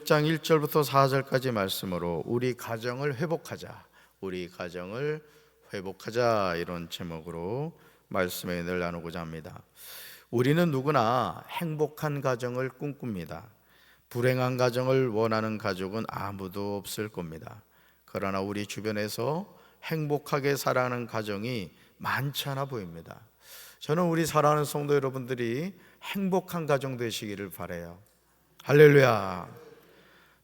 6장 1절부터 4절까지 말씀으로 우리 가정을 회복하자, 우리 가정을 회복하자, 이런 제목으로 말씀의 은혜를 나누고자 합니다. 우리는 누구나 행복한 가정을 꿈꿉니다. 불행한 가정을 원하는 가족은 아무도 없을 겁니다. 그러나 우리 주변에서 행복하게 살아가는 가정이 많지 않아 보입니다. 저는 우리 사랑하는 성도 여러분들이 행복한 가정 되시기를 바라요. 할렐루야.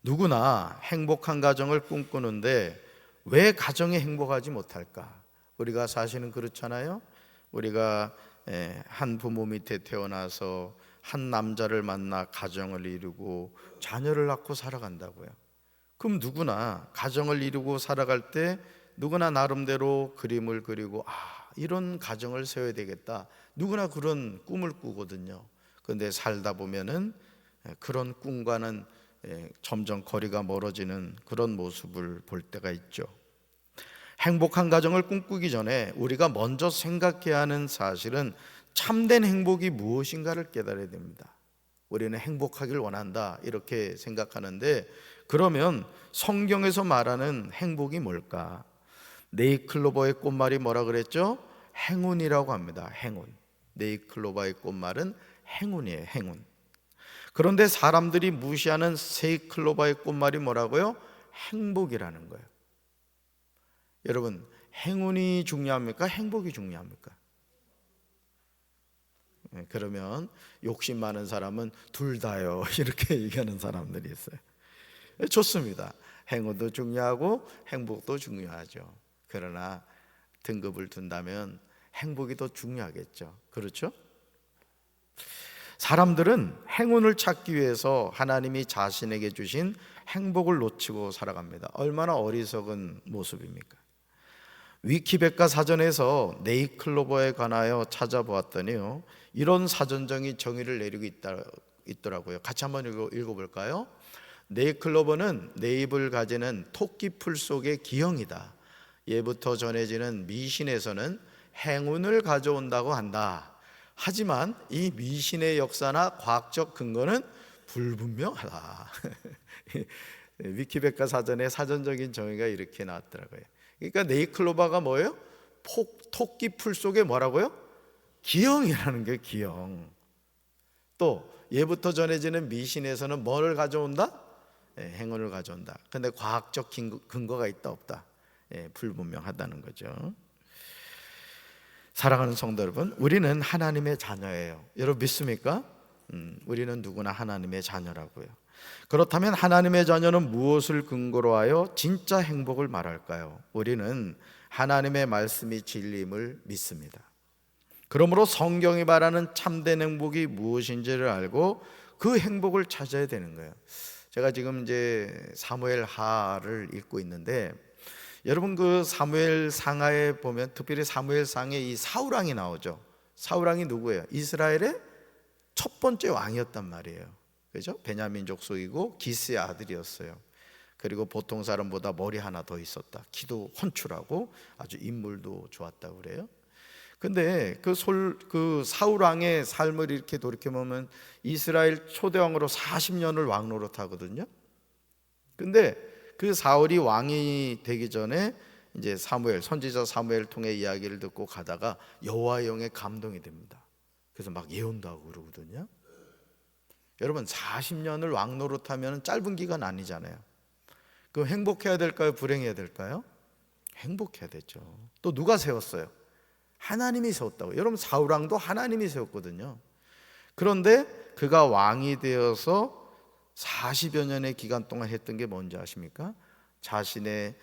누구나 행복한 가정을 꿈꾸는데 왜 가정이 행복하지 못할까? 우리가 사실은 그렇잖아요. 우리가 한 부모 밑에 태어나서 한 남자를 만나 가정을 이루고 자녀를 낳고 살아간다고요. 그럼 누구나 가정을 이루고 살아갈 때 누구나 나름대로 그림을 그리고 이런 가정을 세워야 되겠다, 누구나 그런 꿈을 꾸거든요. 그런데 살다 보면은 그런 꿈과는 점점 거리가 멀어지는 그런 모습을 볼 때가 있죠. 행복한 가정을 꿈꾸기 전에 우리가 먼저 생각해야 하는 사실은 참된 행복이 무엇인가를 깨달아야 됩니다. 우리는 행복하길 원한다, 이렇게 생각하는데, 그러면 성경에서 말하는 행복이 뭘까? 네잎클로버의 꽃말이 뭐라 그랬죠? 행운이라고 합니다. 행운. 네잎클로버의 꽃말은 행운이에요. 행운. 그런데 사람들이 무시하는 세잎클로버의 꽃말이 뭐라고요? 행복이라는 거예요. 여러분, 행운이 중요합니까? 행복이 중요합니까? 그러면 욕심 많은 사람은 둘 다요, 이렇게 얘기하는 사람들이 있어요. 좋습니다. 행운도 중요하고 행복도 중요하죠. 그러나 등급을 둔다면 행복이 더 중요하겠죠. 그렇죠? 사람들은 행운을 찾기 위해서 하나님이 자신에게 주신 행복을 놓치고 살아갑니다. 얼마나 어리석은 모습입니까? 위키백과 사전에서 네잎클로버에 관하여 찾아보았더니요, 이런 사전적인 정의를 내리고 있더라고요. 같이 한번 읽어볼까요? 네잎클로버는 네잎을 가지는 토끼풀 속의 기형이다. 예부터 전해지는 미신에서는 행운을 가져온다고 한다. 하지만 이 미신의 역사나 과학적 근거는 불분명하다. 위키백과 사전에 사전적인 정의가 이렇게 나왔더라고요. 그러니까 네잎클로버가 뭐예요? 토끼풀 속에 뭐라고요? 기형이라는 게 기형. 또 예부터 전해지는 미신에서는 뭐를 가져온다? 행운을 가져온다. 근데 과학적 근거가 있다 없다? 불분명하다는 거죠. 사랑하는 성도 여러분, 우리는 하나님의 자녀예요. 여러분 믿습니까? 우리는 누구나 하나님의 자녀라고요. 그렇다면 하나님의 자녀는 무엇을 근거로 하여 진짜 행복을 말할까요? 우리는 하나님의 말씀이 진리임을 믿습니다. 그러므로 성경이 말하는 참된 행복이 무엇인지를 알고 그 행복을 찾아야 되는 거예요. 제가 지금 이제 사무엘 하를 읽고 있는데, 여러분 그 사무엘 상하에 보면 특별히 사무엘 상에 이 사울왕이 나오죠. 사울왕이 누구예요? 이스라엘의 첫 번째 왕이었단 말이에요. 그죠? 베냐민 족속이고 기스의 아들이었어요. 그리고 보통 사람보다 머리 하나 더 있었다. 키도 훤출하고 아주 인물도 좋았다고 그래요. 근데 그 사울 왕의 삶을 이렇게 돌이켜보면 이스라엘 초대왕으로 40년을 왕노릇하거든요. 근데 그 사울이 왕이 되기 전에 이제 선지자 사무엘 통해 이야기를 듣고 가다가 여호와의 영에 감동이 됩니다. 그래서 막 예언도 하고 그러거든요. 여러분 40년을 왕노릇하면 짧은 기간 아니잖아요. 그럼 행복해야 될까요? 불행해야 될까요? 행복해야 되죠. 또 누가 세웠어요? 하나님이 세웠다고. 여러분 사울왕도 하나님이 세웠거든요. 그런데 그가 왕이 되어서 40여 년의 기간 동안 했던 게 뭔지 아십니까? 자신의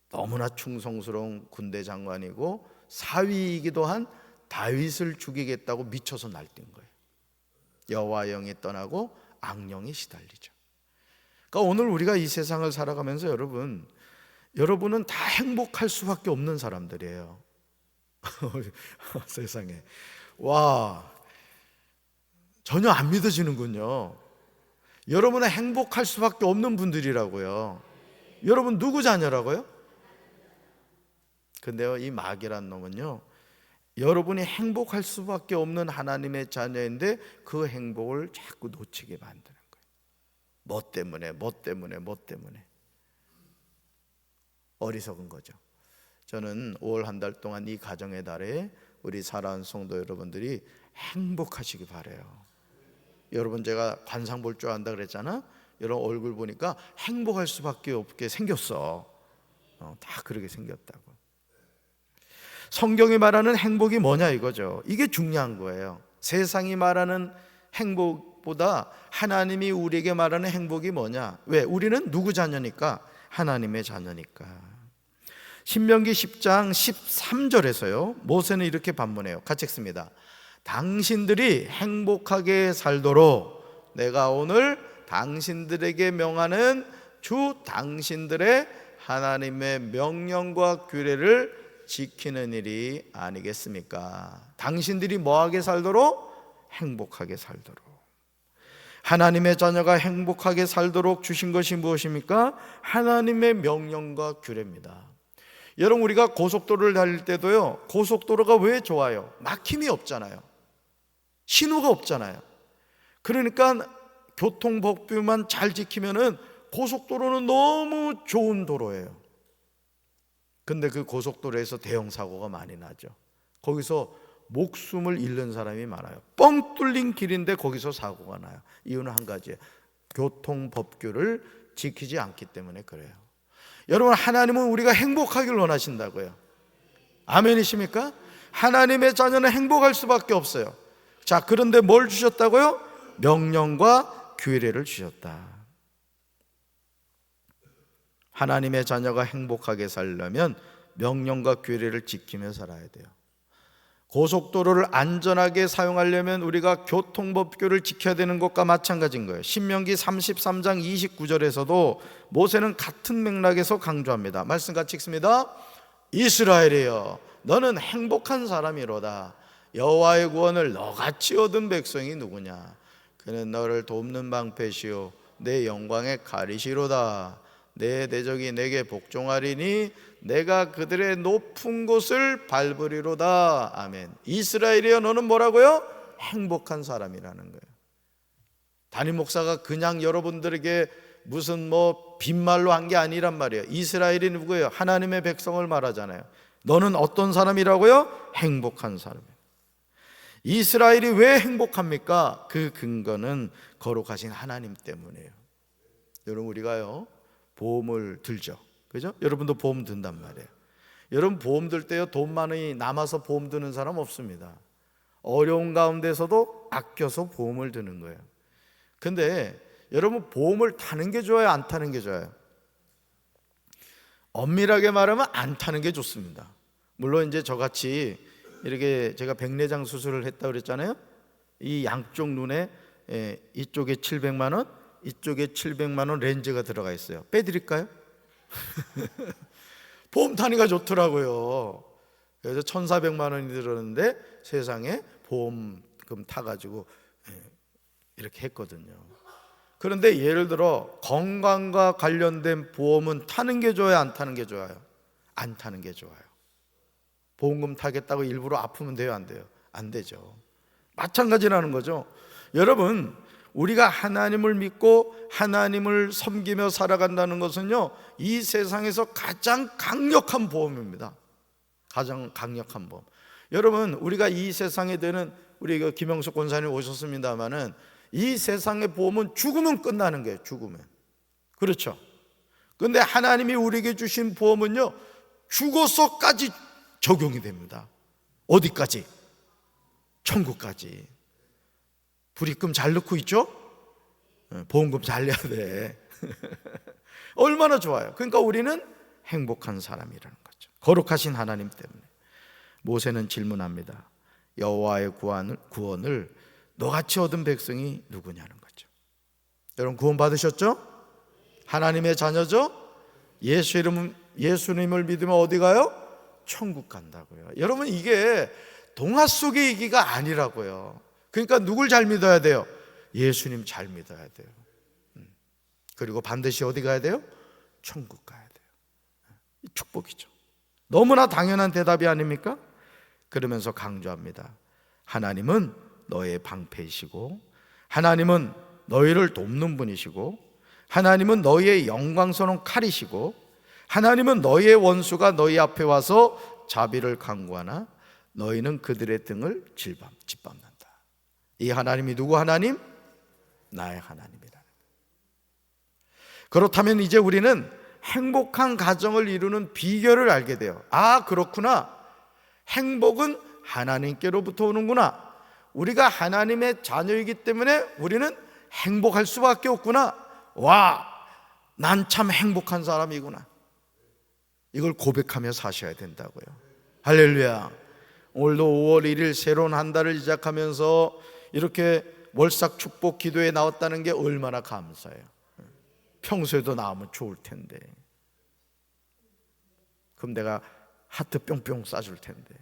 너무나 충성스러운 군대 장관이고 사위이기도 한 다윗을 죽이겠다고 미쳐서 날뛴 거예요. 여호와의 영이 떠나고 악령이 시달리죠. 그러니까 오늘 우리가 이 세상을 살아가면서 여러분은 다 행복할 수밖에 없는 사람들이에요. 세상에, 와, 전혀 안 믿어지는군요. 여러분은 행복할 수밖에 없는 분들이라고요. 여러분 누구 자녀라고요? 근데요, 이 마귀란 놈은요, 여러분이 행복할 수밖에 없는 하나님의 자녀인데 그 행복을 자꾸 놓치게 만드는 거예요. 뭐 때문에 어리석은 거죠. 저는 5월 한 달 동안 이 가정의 달에 우리 사랑하는 성도 여러분들이 행복하시기 바라요. 여러분, 제가 관상 볼 줄 안다 그랬잖아. 여러분 얼굴 보니까 행복할 수밖에 없게 생겼어. 다 그렇게 생겼다고. 성경이 말하는 행복이 뭐냐 이거죠. 이게 중요한 거예요. 세상이 말하는 행복보다 하나님이 우리에게 말하는 행복이 뭐냐. 왜? 우리는 누구 자녀니까? 하나님의 자녀니까. 신명기 10장 13절에서요 모세는 이렇게 반문해요. 같이 읽습니다. 당신들이 행복하게 살도록 내가 오늘 당신들에게 명하는 주 당신들의 하나님의 명령과 규례를 지키는 일이 아니겠습니까? 당신들이 뭐하게 살도록? 행복하게 살도록. 하나님의 자녀가 행복하게 살도록 주신 것이 무엇입니까? 하나님의 명령과 규례입니다. 여러분, 우리가 고속도로를 달릴 때도요, 고속도로가 왜 좋아요? 막힘이 없잖아요. 신호가 없잖아요. 그러니까 교통법규만 잘 지키면은 고속도로는 너무 좋은 도로예요. 근데 그 고속도로에서 대형 사고가 많이 나죠. 거기서 목숨을 잃는 사람이 많아요. 뻥 뚫린 길인데 거기서 사고가 나요. 이유는 한 가지예요. 교통법규를 지키지 않기 때문에 그래요. 여러분, 하나님은 우리가 행복하길 원하신다고요. 아멘이십니까? 하나님의 자녀는 행복할 수밖에 없어요. 자, 그런데 뭘 주셨다고요? 명령과 규례를 주셨다. 하나님의 자녀가 행복하게 살려면 명령과 규례를 지키며 살아야 돼요. 고속도로를 안전하게 사용하려면 우리가 교통법규를 지켜야 되는 것과 마찬가지인 거예요. 신명기 33장 29절에서도 모세는 같은 맥락에서 강조합니다. 말씀 같이 읽습니다. 이스라엘이여, 너는 행복한 사람이로다. 여호와의 구원을 너같이 얻은 백성이 누구냐? 그는 너를 돕는 방패시오 내 영광의 가리시로다. 내 대적이 내게 복종하리니 내가 그들의 높은 곳을 밟으리로다. 아멘. 이스라엘이여, 너는 뭐라고요? 행복한 사람이라는 거예요. 담임 목사가 그냥 여러분들에게 무슨 빈말로 한 게 아니란 말이에요. 이스라엘이 누구예요? 하나님의 백성을 말하잖아요. 너는 어떤 사람이라고요? 행복한 사람이에요. 이스라엘이 왜 행복합니까? 그 근거는 거룩하신 하나님 때문이에요. 여러분, 우리가요 보험을 들죠. 그죠? 여러분도 보험 든단 말이에요. 여러분, 보험 들 때요 돈 많이 남아서 보험 드는 사람 없습니다. 어려운 가운데서도 아껴서 보험을 드는 거예요. 근데 여러분, 보험을 타는 게 좋아요, 안 타는 게 좋아요? 엄밀하게 말하면 안 타는 게 좋습니다. 물론 이제 저같이 이렇게 제가 백내장 수술을 했다고 그랬잖아요. 이 양쪽 눈에 이쪽에 700만 원, 이쪽에 700만 원 렌즈가 들어가 있어요. 빼드릴까요? 보험 타니까 좋더라고요. 그래서 1,400만 원이 들었는데 세상에 보험금 타가지고 이렇게 했거든요. 그런데 예를 들어 건강과 관련된 보험은 타는 게 좋아요, 안 타는 게 좋아요? 안 타는 게 좋아요. 보험금 타겠다고 일부러 아프면 돼요, 안 돼요? 안 되죠. 마찬가지라는 거죠. 여러분, 우리가 하나님을 믿고 하나님을 섬기며 살아간다는 것은요 이 세상에서 가장 강력한 보험입니다. 가장 강력한 보험. 여러분, 우리가 이 세상에 되는, 우리 김영석 권사님 오셨습니다마는 이 세상의 보험은 죽으면 끝나는 거예요. 죽으면. 그렇죠. 그런데 하나님이 우리에게 주신 보험은요 죽어서까지 적용이 됩니다. 어디까지? 천국까지. 불입금 잘 넣고 있죠? 보험금 잘 내야 돼. 얼마나 좋아요. 그러니까 우리는 행복한 사람이라는 거죠. 거룩하신 하나님 때문에. 모세는 질문합니다. 여호와의 구원을 너같이 얻은 백성이 누구냐는 거죠. 여러분, 구원 받으셨죠? 하나님의 자녀죠? 예수님을 믿으면 어디 가요? 천국 간다고요. 여러분, 이게 동화 속의 얘기가 아니라고요. 그러니까 누굴 잘 믿어야 돼요? 예수님 잘 믿어야 돼요. 그리고 반드시 어디 가야 돼요? 천국 가야 돼요. 축복이죠. 너무나 당연한 대답이 아닙니까? 그러면서 강조합니다. 하나님은 너의 방패이시고 하나님은 너희를 돕는 분이시고 하나님은 너희의 영광스러운 칼이시고 하나님은 너희의 원수가 너희 앞에 와서 자비를 강구하나 너희는 그들의 등을 짓밟는다. 이 하나님이 누구 하나님? 나의 하나님이라. 그렇다면 이제 우리는 행복한 가정을 이루는 비결을 알게 돼요. 아, 그렇구나. 행복은 하나님께로부터 오는구나. 우리가 하나님의 자녀이기 때문에 우리는 행복할 수밖에 없구나. 와, 난 참 행복한 사람이구나. 이걸 고백하며 사셔야 된다고요. 할렐루야. 오늘도 5월 1일 새로운 한 달을 시작하면서 이렇게 월삭 축복 기도에 나왔다는 게 얼마나 감사해요. 평소에도 나오면 좋을 텐데. 그럼 내가 하트 뿅뿅 쏴줄 텐데.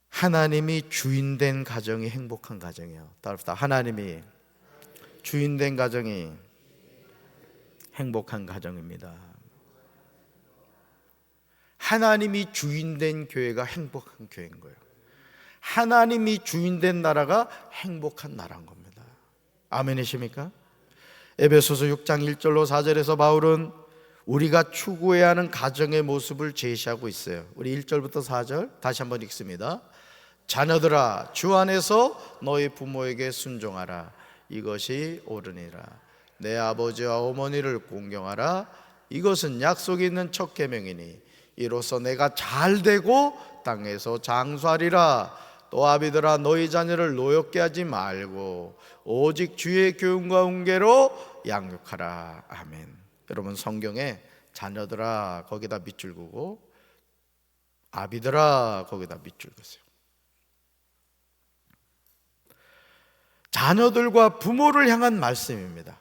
하나님이 주인된 가정이 행복한 가정이에요. 따라합시다. 하나님이 주인된 가정이 행복한 가정입니다. 하나님이 주인된 교회가 행복한 교회인 거예요. 하나님이 주인된 나라가 행복한 나라인 겁니다. 아멘이십니까? 에베소서 6장 1절로 4절에서 바울은 우리가 추구해야 하는 가정의 모습을 제시하고 있어요. 우리 1절부터 4절 다시 한번 읽습니다. 자녀들아, 주 안에서 너희 부모에게 순종하라. 이것이 옳으니라. 내 아버지와 어머니를 공경하라. 이것은 약속이 있는 첫 계명이니 이로써 내가 잘되고 땅에서 장수하리라. 또 아비들아, 너희 자녀를 노엽게 하지 말고 오직 주의 교훈과 훈계로 양육하라. 아멘. 여러분, 성경에 자녀들아 거기다 밑줄 그고 아비들아 거기다 밑줄 그세요. 자녀들과 부모를 향한 말씀입니다.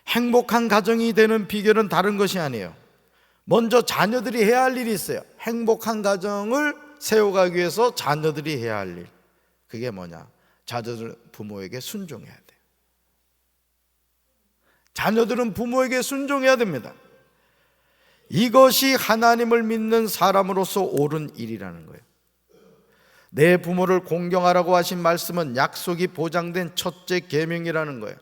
행복한 가정이 되는 비결은 다른 것이 아니에요. 먼저 자녀들이 해야 할 일이 있어요. 행복한 가정을 세워가기 위해서 자녀들이 해야 할 일, 그게 뭐냐? 자녀들 부모에게 순종해야 돼요. 자녀들은 부모에게 순종해야 됩니다. 이것이 하나님을 믿는 사람으로서 옳은 일이라는 거예요. 내 부모를 공경하라고 하신 말씀은 약속이 보장된 첫째 계명이라는 거예요.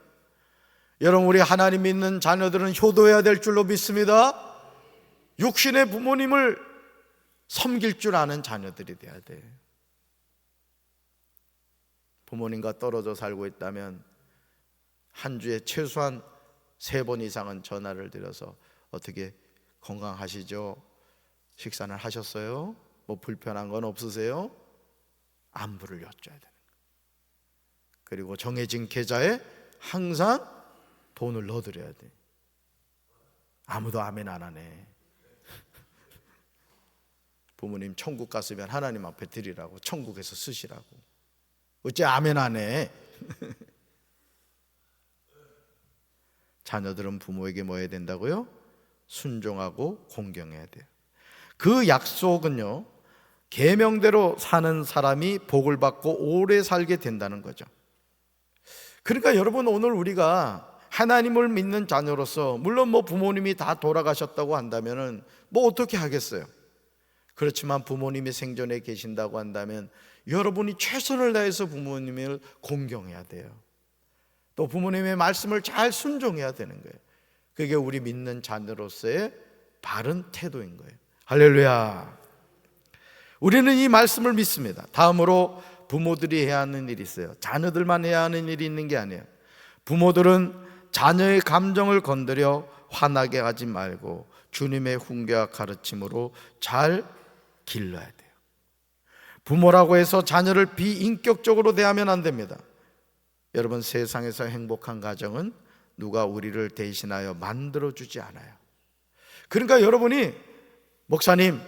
여러분, 우리 하나님 믿는 자녀들은 효도해야 될 줄로 믿습니다. 육신의 부모님을 섬길 줄 아는 자녀들이 돼야 돼. 부모님과 떨어져 살고 있다면 한 주에 최소한 3번 이상은 전화를 드려서 어떻게 건강하시죠? 식사는 하셨어요? 뭐 불편한 건 없으세요? 안부를 여쭤야 되는 거예요. 그리고 정해진 계좌에 항상 돈을 넣어드려야 돼. 아무도 아멘 안 하네. 부모님 천국 갔으면 하나님 앞에 드리라고, 천국에서 쓰시라고. 어째 아멘 안 해? 자녀들은 부모에게 뭐 해야 된다고요? 순종하고 공경해야 돼요. 그 약속은요, 계명대로 사는 사람이 복을 받고 오래 살게 된다는 거죠. 그러니까 여러분, 오늘 우리가 하나님을 믿는 자녀로서, 물론 뭐 부모님이 다 돌아가셨다고 한다면은 뭐 어떻게 하겠어요? 그렇지만 부모님이 생전에 계신다고 한다면 여러분이 최선을 다해서 부모님을 공경해야 돼요. 또 부모님의 말씀을 잘 순종해야 되는 거예요. 그게 우리 믿는 자녀로서의 바른 태도인 거예요. 할렐루야. 우리는 이 말씀을 믿습니다. 다음으로 부모들이 해야 하는 일이 있어요. 자녀들만 해야 하는 일이 있는 게 아니에요. 부모들은 자녀의 감정을 건드려 화나게 하지 말고 주님의 훈계와 가르침으로 잘 길러야 돼요. 부모라고 해서 자녀를 비인격적으로 대하면 안 됩니다. 여러분, 세상에서 행복한 가정은 누가 우리를 대신하여 만들어주지 않아요. 그러니까 여러분이, 목사님,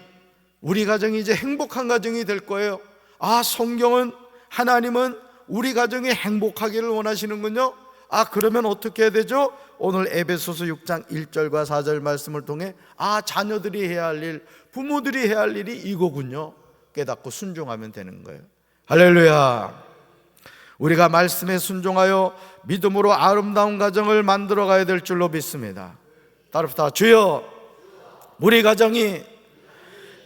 우리 가정이 이제 행복한 가정이 될 거예요. 아, 성경은, 하나님은 우리 가정이 행복하기를 원하시는군요. 아, 그러면 어떻게 해야 되죠? 오늘 에베소서 6장 1절과 4절 말씀을 통해, 아, 자녀들이 해야 할 일, 부모들이 해야 할 일이 이거군요, 깨닫고 순종하면 되는 거예요. 할렐루야. 우리가 말씀에 순종하여 믿음으로 아름다운 가정을 만들어 가야 될 줄로 믿습니다. 따릅시다. 주여, 우리 가정이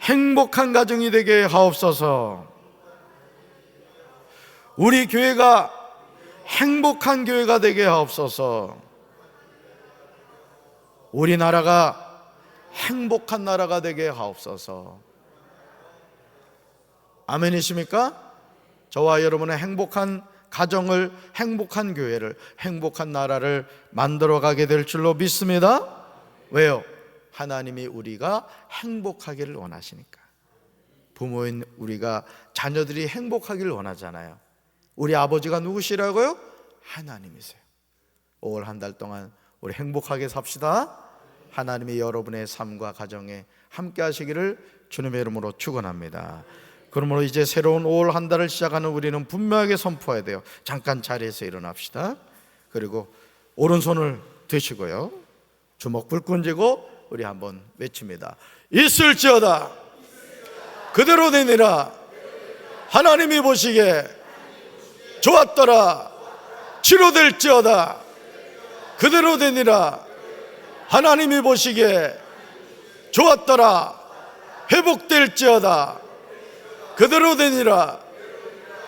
행복한 가정이 되게 하옵소서. 우리 교회가 행복한 교회가 되게 하옵소서. 우리나라가 행복한 나라가 되게 하옵소서. 아멘이십니까? 저와 여러분의 행복한 가정을, 행복한 교회를, 행복한 나라를 만들어가게 될 줄로 믿습니다. 왜요? 하나님이 우리가 행복하기를 원하시니까. 부모인 우리가, 자녀들이 행복하기를 원하잖아요. 우리 아버지가 누구시라고요? 하나님이세요. 5월 한 달 동안 우리 행복하게 삽시다. 하나님이 여러분의 삶과 가정에 함께 하시기를 주님의 이름으로 축원합니다. 그러므로 이제 새로운 5월 한 달을 시작하는 우리는 분명하게 선포해야 돼요. 잠깐 자리에서 일어납시다. 그리고 오른손을 드시고요, 주먹 불끈 쥐고 우리 한번 외칩니다. 있을지어다 그대로 되니라. 하나님이 보시기에 좋았더라. 치료될지어다 그대로 되니라. 하나님이 보시기에 좋았더라. 회복될지어다 그대로 되니라.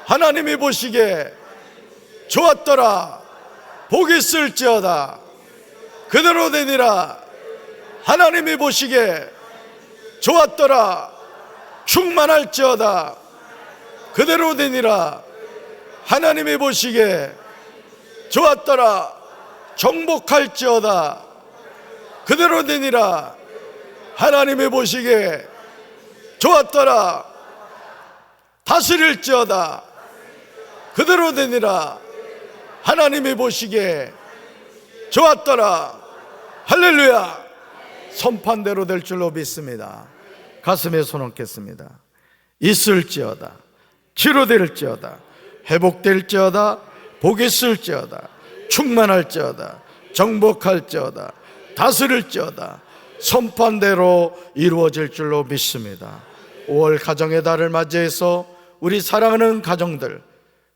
하나님이 보시기에 좋았더라. 복이 있을지어다 그대로 되니라. 하나님이 보시기에 좋았더라. 충만할지어다 그대로 되니라. 하나님이 보시기에 좋았더라. 정복할지어다 그대로 되니라. 하나님이 보시기에 좋았더라. 다스릴지어다 그대로 되니라. 하나님이 보시기에 좋았더라. 할렐루야. 선판대로 될 줄로 믿습니다. 가슴에 손 얹겠습니다. 있을지어다 치료될지어다 회복될지어다 복이 있을지어다 충만할지어다 정복할지어다 다스릴지어다 선판대로 이루어질 줄로 믿습니다. 5월 가정의 달을 맞이해서 우리 사랑하는 가정들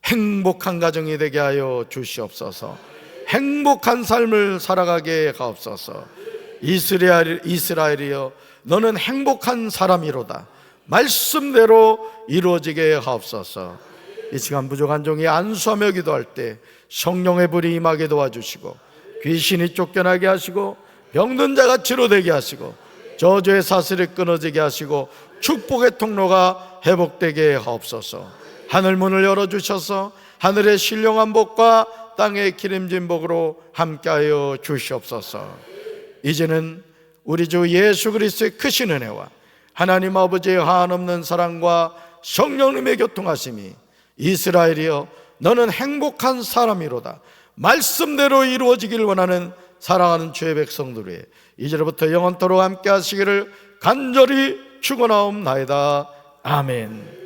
행복한 가정이 되게 하여 주시옵소서. 행복한 삶을 살아가게 하옵소서. 이스라엘이여 너는 행복한 사람이로다. 말씀대로 이루어지게 하옵소서. 이 시간 부족한 종이 안수하며 기도할 때 성령의 불이 임하게 도와주시고, 귀신이 쫓겨나게 하시고, 병든 자가 치료되게 하시고, 저주의 사슬이 끊어지게 하시고, 축복의 통로가 회복되게 하옵소서. 하늘 문을 열어주셔서 하늘의 신령한 복과 땅의 기름진 복으로 함께하여 주시옵소서. 이제는 우리 주 예수 그리스도의 크신 은혜와 하나님 아버지의 한없는 사랑과 성령님의 교통하심이 이스라엘이여 너는 행복한 사람이로다 말씀대로 이루어지길 원하는 사랑하는 주의 백성들이 이제부터 영원토록 함께 하시기를 간절히 축원하옵나이다. 아멘.